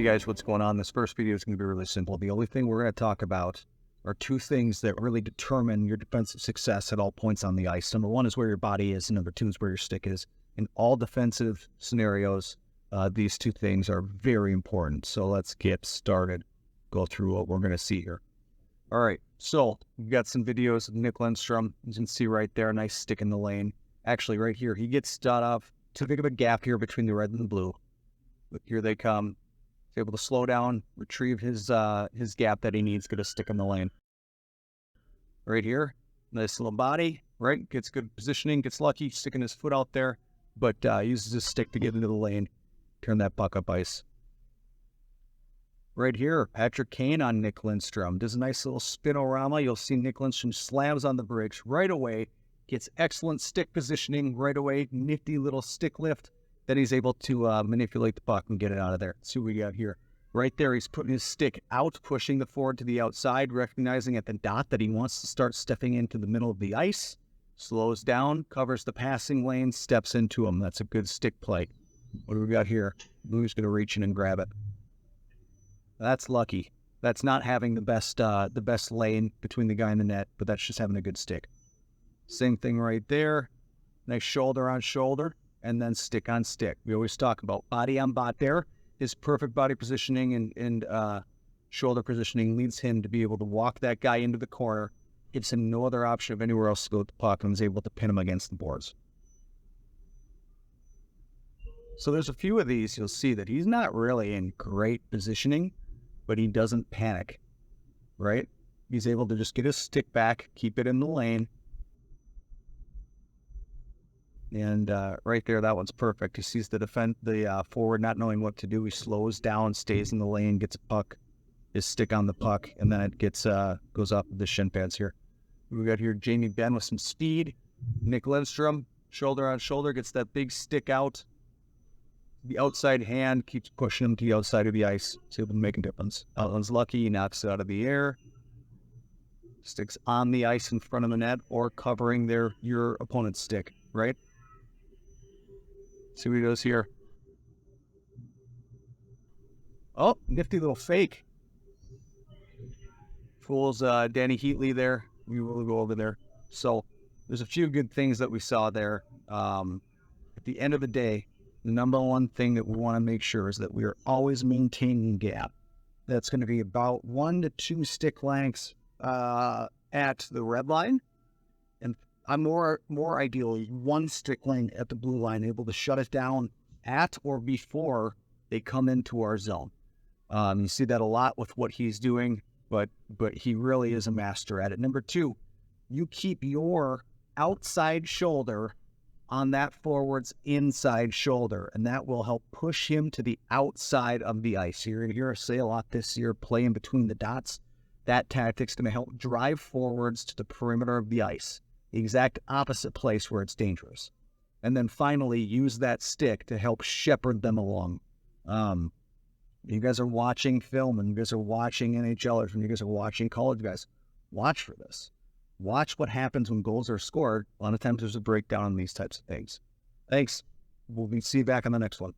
Hey guys, what's going on? This first video is going to be really simple. The only thing we're going to talk about are two things that really determine your defensive success at all points on the ice. Number one is where your body is, and number two is where your stick is. In all defensive scenarios, these two things are very important. So let's get started. Go through what we're going to see here. All right, so we've got some videos of Nick Lindstrom. You can see right there, a nice stick in the lane. Actually, right here, he gets stood off. Too big of a gap here between the red and the blue. But here they come. He's able to slow down, retrieve his gap that he needs, get a stick in the lane. Right here, nice little body, right? Gets good positioning, gets lucky, sticking his foot out there, but uses his stick to get into the lane, turn that puck up ice. Right here, Patrick Kane on Nick Lindstrom. Does a nice little spinorama. You'll see Nick Lindstrom slams on the bridge right away, gets excellent stick positioning right away, nifty little stick lift. Then he's able to manipulate the puck and get it out of there. Let's see what we got here. Right there, he's putting his stick out, pushing the forward to the outside, recognizing at the dot that he wants to start stepping into the middle of the ice. Slows down, covers the passing lane, steps into him. That's a good stick play. What do we got here? Lou's going to reach in and grab it. That's lucky. That's not having the best lane between the guy and the net, but that's just having a good stick. Same thing right there. Nice shoulder on shoulder. And then stick on stick. We always talk about body on bot there. His perfect body positioning and shoulder positioning leads him to be able to walk that guy into the corner, gives him no other option of anywhere else to go with the puck, and is able to pin him against the boards. So there's a few of these you'll see that he's not really in great positioning, but he doesn't panic, right? He's able to just get his stick back, keep it in the lane. And right there, that one's perfect. He sees the forward not knowing what to do. He slows down, stays in the lane, gets a puck, his stick on the puck, and then it gets goes up the shin pads here. We got here Jamie Benn with some speed. Nick Lindstrom, shoulder on shoulder, gets that big stick out. The outside hand keeps pushing him to the outside of the ice. It's able to make a difference. Outland's lucky. He knocks it out of the air. Sticks on the ice in front of the net or covering your opponent's stick, right? See what he does here. Oh, nifty little fake. Fools Danny Heatley there. We will go over there. So there's a few good things that we saw there. At the end of the day, the number one thing that we want to make sure is that we are always maintaining gap. That's going to be about 1 to 2 stick lengths at the red line. And I'm more ideally 1 stick length at the blue line, able to shut it down at or before they come into our zone. You see that a lot with what he's doing, but he really is a master at it. Number 2, you keep your outside shoulder on that forward's inside shoulder, and that will help push him to the outside of the ice. You're going to hear us say a lot this year, play in between the dots. That tactic's going to help drive forwards to the perimeter of the ice, the exact opposite place where it's dangerous. And then finally, use that stick to help shepherd them along. You guys are watching film, and you guys are watching NHLers, and you guys are watching college guys. Watch for this. Watch what happens when goals are scored. A lot of times there's a breakdown on these types of things. Thanks. We'll see you back on the next one.